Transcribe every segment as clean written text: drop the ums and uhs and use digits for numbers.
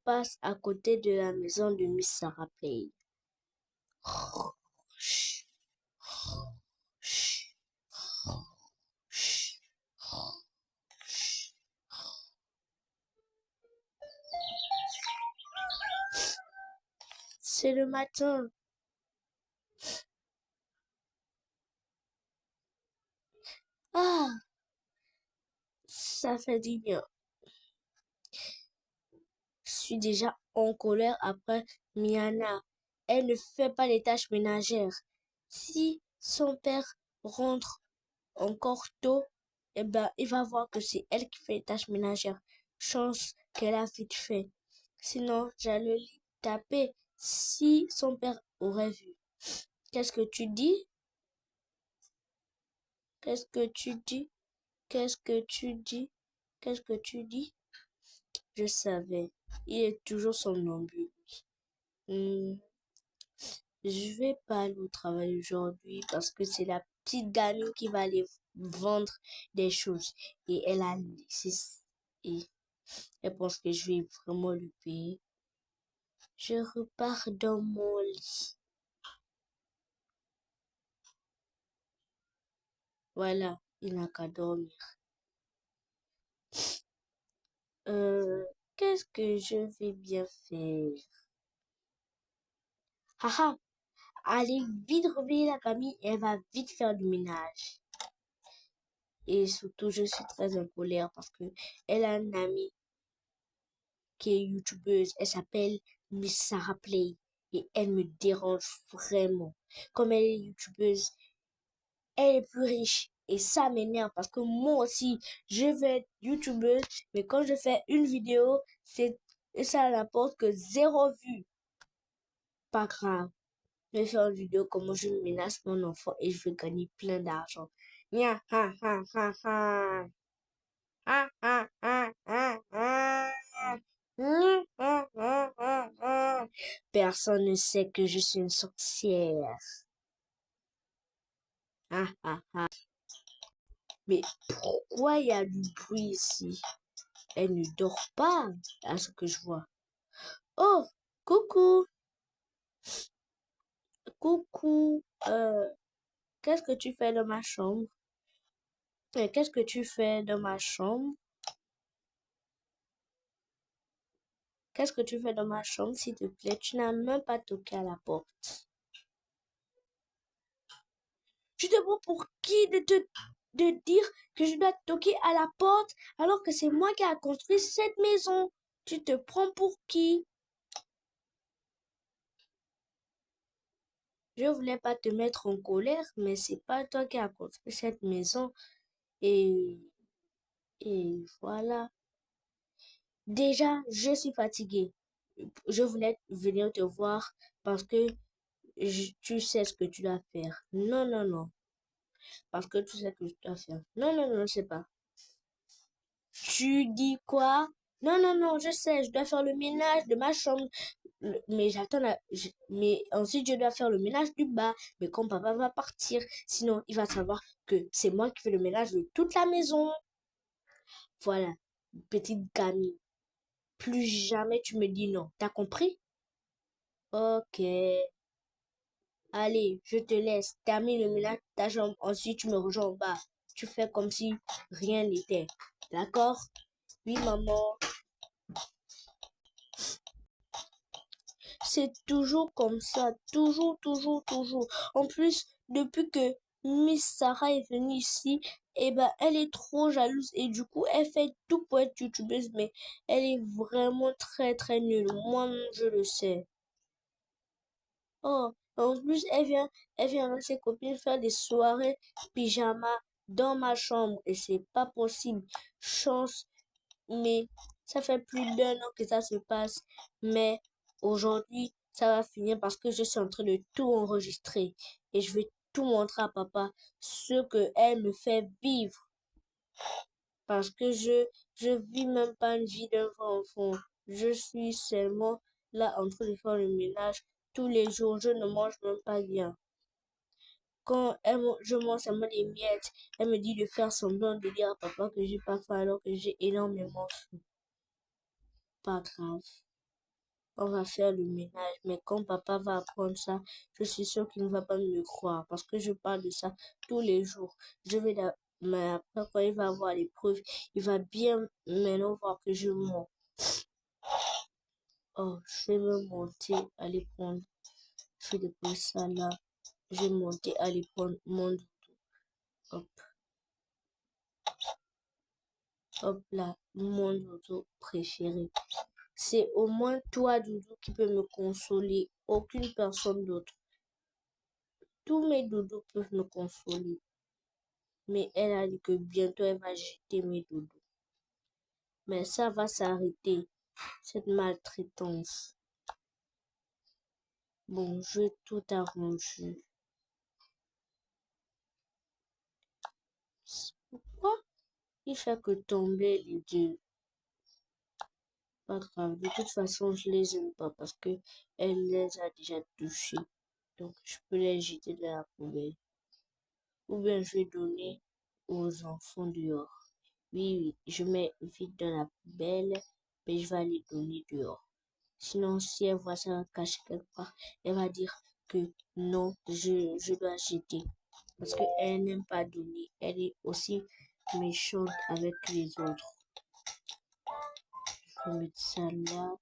passe à côté de la maison de Miss Sarah Play. C'est le matin. Ah, ça fait du bien. Je suis déjà en colère après Miana. Elle ne fait pas les tâches ménagères. Si son père rentre encore tôt, eh ben, il va voir que c'est elle qui fait les tâches ménagères. Chance qu'elle a vite fait. Sinon, j'allais lui taper si son père aurait vu. Qu'est-ce que tu dis? Qu'est-ce que tu dis? Qu'est-ce que tu dis? Qu'est-ce que tu dis? Je savais. Il est toujours somnambule. Hmm, Je vais pas aller au travail aujourd'hui parce que c'est la petite gamine qui va aller vendre des choses. Et elle a laissé... Et elle pense que je vais vraiment lui payer. Je repars dans mon lit. Voilà, il n'a qu'à dormir. Qu'est-ce que je vais bien faire? Haha, allez vite réveiller la famille et elle va vite faire du ménage. Et surtout, je suis très en colère parce que elle a une amie qui est youtubeuse. Elle s'appelle Miss Sarah Play et elle me dérange vraiment. Comme elle est youtubeuse, elle est plus riche et ça m'énerve parce que moi aussi, je veux être youtubeuse, mais quand je fais une vidéo, ça n'apporte que 0 vue. Pas grave. Je vais faire une vidéo comment je menace mon enfant et je vais gagner plein d'argent. Nya, ha, ha, ha, ha. Ah, ah, ah, ah, ah. Personne ne sait que je suis une sorcière. Ah, ah, ah. Mais pourquoi il y a du bruit ici? Elle ne dort pas, à ce que je vois. Oh, coucou, coucou. Qu'est-ce que tu fais dans ma chambre? Qu'est-ce que tu fais dans ma chambre? Qu'est-ce que tu fais dans ma chambre, s'il te plaît? Tu n'as même pas toqué à la porte. Tu te prends pour qui de dire que je dois toquer à la porte alors que c'est moi qui ai construit cette maison? Tu te prends pour qui? Je voulais pas te mettre en colère, mais c'est pas toi qui as construit cette maison. Et, et voilà. Déjà, je suis fatiguée. Je voulais venir te voir parce que tu sais ce que tu dois faire. Non, non, non. Parce que tu sais que tu dois faire. Non, non, non, je sais pas. Tu dis quoi? Non, non, non, je sais, je dois faire le ménage de ma chambre. Mais j'attends, mais ensuite je dois faire le ménage du bas. Mais quand papa va partir, sinon il va savoir que c'est moi qui fais le ménage de toute la maison. Voilà, petite gamine. Plus jamais tu me dis non. T'as compris? Ok. Allez, je te laisse. Termine le ménage de ta chambre. Ensuite, tu me rejoins en bas. Tu fais comme si rien n'était. D'accord? Oui, maman. C'est toujours comme ça. Toujours, toujours, toujours. En plus, depuis que Miss Sarah est venue ici, eh ben, elle est trop jalouse et du coup, elle fait tout pour être youtubeuse, mais elle est vraiment très, très nulle. Moi, je le sais. Oh, en plus, elle vient avec ses copines faire des soirées pyjama dans ma chambre et c'est pas possible. Chance, mais ça fait plus d'1 an que ça se passe. Mais aujourd'hui, ça va finir parce que je suis en train de tout enregistrer et je vais tout montrer à papa ce que elle me fait vivre parce que je vis même pas une vie d'un vrai enfant. Je suis seulement là en train de faire le ménage tous les jours. Je ne mange même pas bien. Quand je mange seulement les miettes, elle me dit de faire semblant de dire à papa que j'ai pas faim alors que j'ai énormément faim. Pas grave. on va faire le ménage. Mais quand papa va apprendre ça, je suis sûre qu'il ne va pas me croire parce que je parle de ça tous les jours. Mais après, quand il va avoir les preuves, il va bien maintenant voir que je mens. Oh, je vais me monter, aller prendre. Je vais déposer ça là. Je vais monter, aller prendre mon doudou. Hop. Hop là, mon doudou préféré. C'est au moins toi, Doudou, qui peut me consoler. Aucune personne d'autre. Tous mes doudous peuvent me consoler. Mais elle a dit que bientôt elle va jeter mes doudous. Mais ça va s'arrêter, cette maltraitance. Bon, je vais tout arranger. Pourquoi il fait que tomber les deux? Pas grave, de toute façon, je les aime pas parce que elle les a déjà touchés. Donc, je peux les jeter dans la poubelle. Ou bien je vais donner aux enfants dehors. Oui, je mets vite dans la poubelle, mais je vais les donner dehors. Sinon, si elle voit ça caché quelque part, elle va dire que non, je dois jeter. Parce qu'elle n'aime pas donner. Elle est aussi méchante avec les autres. Je vais mettre ça là.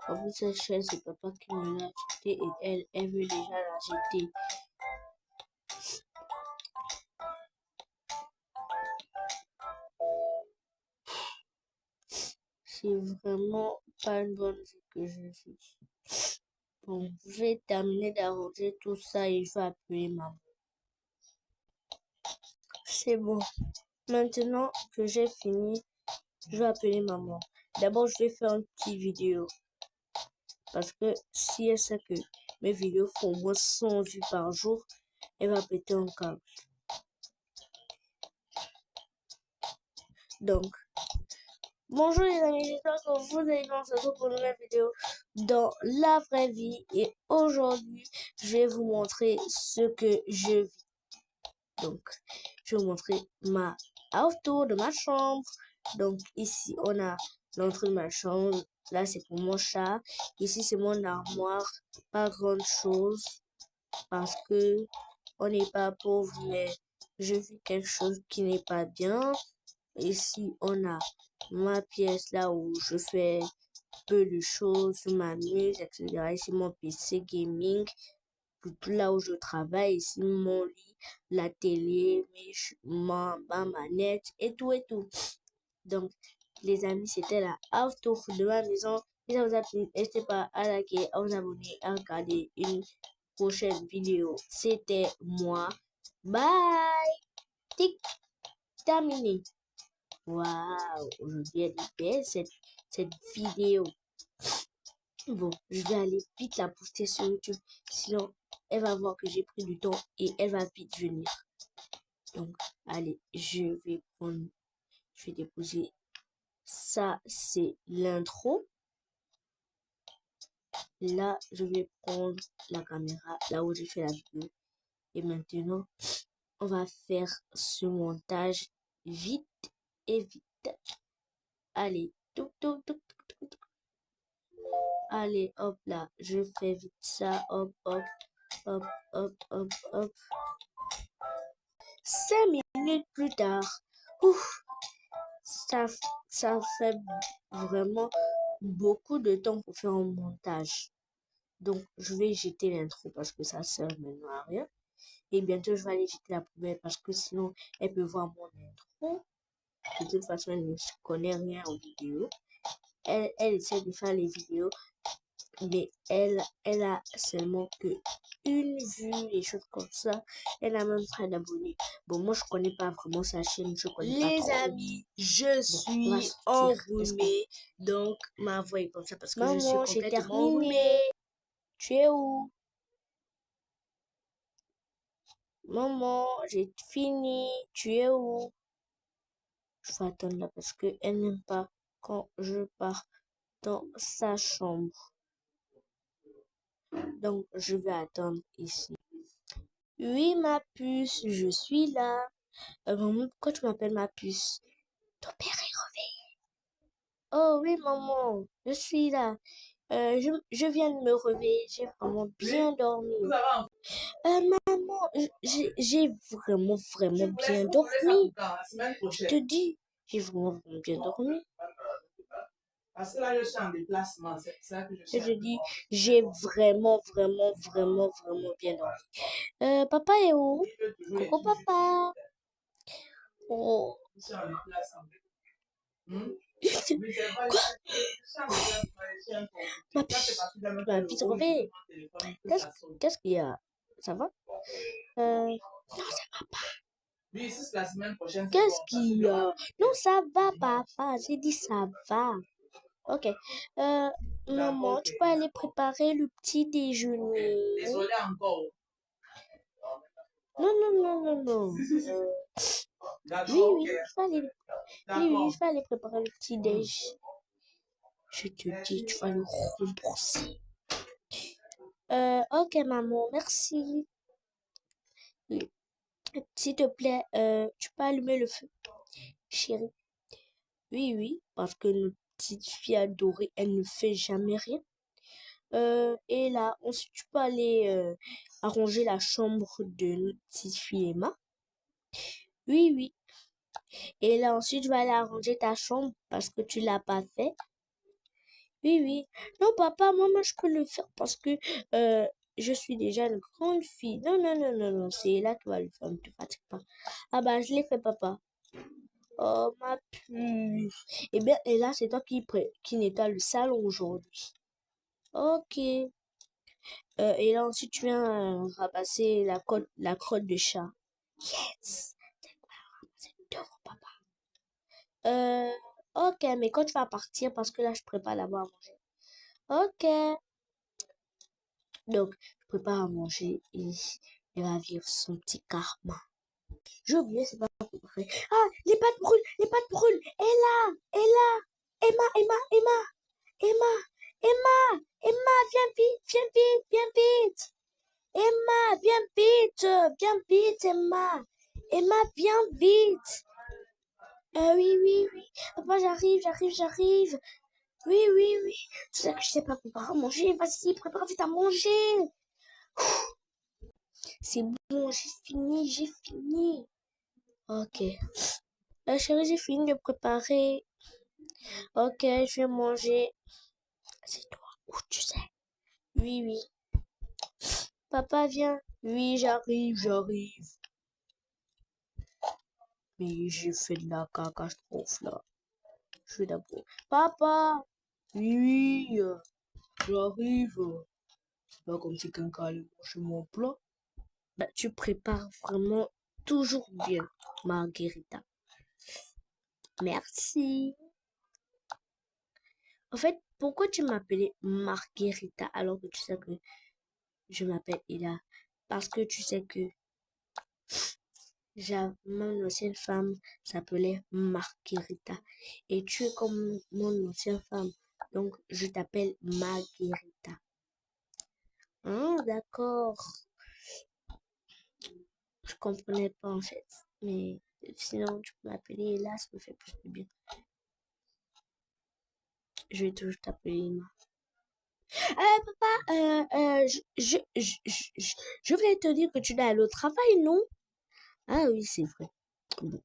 En plus, cette chaise, c'est papa qui me l'a achetée et elle veut déjà la jeter. C'est vraiment pas une bonne vie que je vis. Bon, je vais terminer d'arranger tout ça et je vais appeler maman. C'est bon. Maintenant que j'ai fini, je vais appeler maman. D'abord, je vais faire une petite vidéo. Parce que si elle sait que mes vidéos font au moins 100 vues par jour, elle va péter un câble. Donc, bonjour les amis, j'espère que vous allez bien. On se retrouve pour une nouvelle vidéo dans la vraie vie. Et aujourd'hui, je vais vous montrer ce que je vis. Donc, je vais vous montrer ma tour de ma chambre. Donc, ici, on a l'entrée de ma chambre. Là, c'est pour mon chat. Ici, c'est mon armoire. Pas grande chose. Parce que on n'est pas pauvre, mais je vis quelque chose qui n'est pas bien. Ici, on a ma pièce là où je fais peu de choses, je m'amuse, etc. Ici, mon PC gaming. Là où je travaille, ici, mon lit, la télé, ma manette et tout et tout. Donc, les amis, c'était la house tour de ma maison. Si ça vous a plu, n'hésitez pas à liker, à vous abonner, à regarder une prochaine vidéo. C'était moi. Bye! Tic, terminé. Waouh! Aujourd'hui, elle est belle cette vidéo. Bon, je vais aller vite la poster sur YouTube. Sinon, elle va voir que j'ai pris du temps et elle va vite venir. Donc, allez, je vais déposer. Ça, c'est l'intro. Là, je vais prendre la caméra, là où j'ai fait la vidéo. Et maintenant, on va faire ce montage vite et vite. Allez, tout, tout, tout, tout, tout. Allez, hop là, je fais vite ça, hop, hop, hop, hop, hop, hop. 5 minutes plus tard, ouf, ça fait vraiment beaucoup de temps pour faire un montage. Donc, je vais jeter l'intro parce que ça sert maintenant à rien. Et bientôt, je vais aller jeter la poubelle parce que sinon, elle peut voir mon intro. De toute façon, elle ne connaît rien en vidéo. Elle essaie de faire les vidéos, mais elle a seulement que une vue, des choses comme ça. Elle a même pas d'abonnés. Bon, moi, je connais pas vraiment sa chaîne. Je connais pas trop. Les amis, je suis enrhumée. Donc, ma voix est comme ça parce que je suis complètement enrhumée. Tu es où? Maman, j'ai fini. Tu es où? Je vais attendre là parce qu'elle n'aime pas quand je pars dans sa chambre. Donc, je vais attendre ici. Oui, ma puce, je suis là. Maman, pourquoi tu m'appelles ma puce? Ton père est réveillé. Oh oui, maman, je suis là. Je viens de me réveiller, j'ai vraiment bien dormi. Maman, j'ai vraiment bien dormi. Je te dis, j'ai vraiment bien dormi. Parce que là, je suis en déplacement, c'est ça que je suis. Je te dis, j'ai vraiment bien dormi. Papa est où? Coucou papa. Oh. Je suis en déplacement. Quoi? Ma tu m'as vite réveillé. Qu'est-ce qu'il y a? Ça va? Non, ça va pas. Oui, ici, c'est la semaine prochaine. Qu'est-ce qu'il y a? Non, ça va, papa. J'ai dit ça va. Ok. Maman, tu peux aller préparer le petit déjeuner. Désolé encore. Non. Oui, je vais aller préparer le petit déj. Je te dis, tu vas le rembourser. Ok, maman, merci. Oui. S'il te plaît, tu peux allumer le feu, chérie. Oui, parce que notre petite fille adorée, elle ne fait jamais rien. Et là, ensuite, tu peux aller arranger la chambre de notre petite fille Emma. Oui. Et là, ensuite, je vais aller arranger ta chambre parce que tu l'as pas fait. Oui. Non, papa, moi, je peux le faire parce que je suis déjà une grande fille. Non. C'est là qui va le faire, ne te fatigue pas. Ah bah, je l'ai fait, papa. Oh, ma puce. Eh bien, et là, c'est toi qui nettoie le salon aujourd'hui. Ok. Et là, ensuite, tu viens ramasser la crotte de chat. Yes! C'est devant papa. Ok, mais quand tu vas partir, parce que là, je prépare là-bas à manger. Ok. Donc, je prépare à manger et elle va vivre son petit karma. J'ai oublié, c'est pas préparé. Ah, les pâtes brûlent. Et là, Emma, viens vite. Emma, viens vite, Emma. Emma, viens vite. Oui. Papa, j'arrive. Oui. Tu sais que je sais pas préparer à manger. Vas-y, prépare vite à manger. C'est bon, j'ai fini. Ok. Chérie, j'ai fini de préparer. Ok, je vais manger. C'est toi. Où tu sais? Oui. Papa, viens. Oui, j'arrive. Mais j'ai fait de la catastrophe là. Je vais d'abord. Papa! Oui, j'arrive. C'est pas comme si quelqu'un allait manger mon plat. Bah, tu prépares vraiment toujours bien, Margarita. Merci. En fait, pourquoi tu m'appelais Margarita alors que tu sais que je m'appelle Ella? Parce que tu sais que mon ancienne femme s'appelait Margarita. Et tu es comme mon ancienne femme. Donc, je t'appelle Margarita. Ah, d'accord. Je comprenais pas en fait. Mais sinon, tu peux m'appeler Ella, ça me fait plus de bien. Je vais toujours t'appeler Emma. Papa, je voulais te dire que tu dois aller au travail, non? Ah oui, c'est vrai. Bon.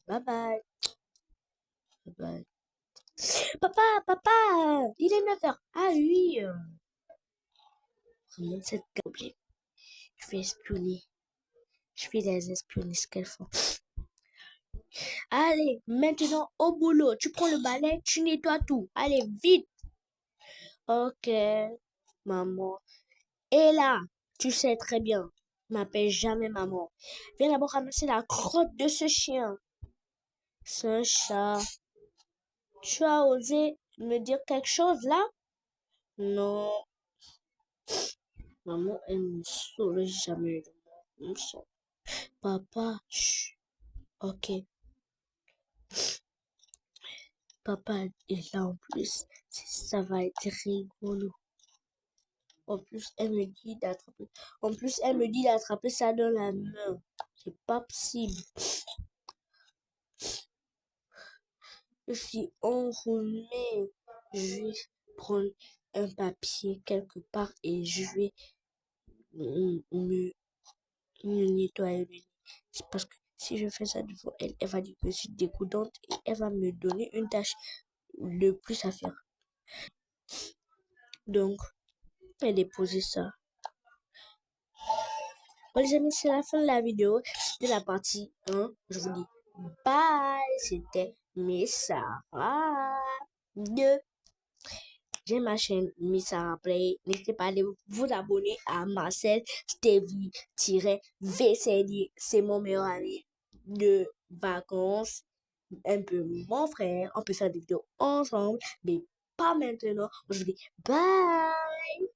Bye bye. Bye bye. Papa, il est 9h. Ah oui. Vraiment, cette gobelet. Je vais espionner. Je vais les espionner ce qu'elles font. Allez, maintenant au boulot. Tu prends le balai, tu nettoies tout. Allez, vite. Ok, maman. Et là, tu sais très bien, m'appelle jamais maman. Viens d'abord ramasser la crotte de ce chien. C'est un chat. Tu as osé me dire quelque chose là? Non. Maman, elle me saoule jamais. Elle me saoule. Papa, chut. Ok. Papa est là en plus. Ça va être rigolo. En plus, elle me dit d'attraper. En plus, elle me dit d'attraper ça dans la main. C'est pas possible. Je suis enrhumée. Je vais prendre un papier quelque part et je vais me nettoyer le nez. C'est parce que si je fais ça devant elle, elle va dire que je suis dégoûtante et elle va me donner une tâche de plus à faire. Donc, elle déposé ça. Bon les amis, c'est la fin de la vidéo. C'était la partie 1. Je vous dis bye. C'était Miss Sarah 2. J'ai ma chaîne Miss Sarah Play. N'hésitez pas à aller vous abonner à Marcel Stevie-VCD. C'est mon meilleur ami de vacances. Un peu mon frère. On peut faire des vidéos ensemble. Mais pas maintenant. Je vous dis bye.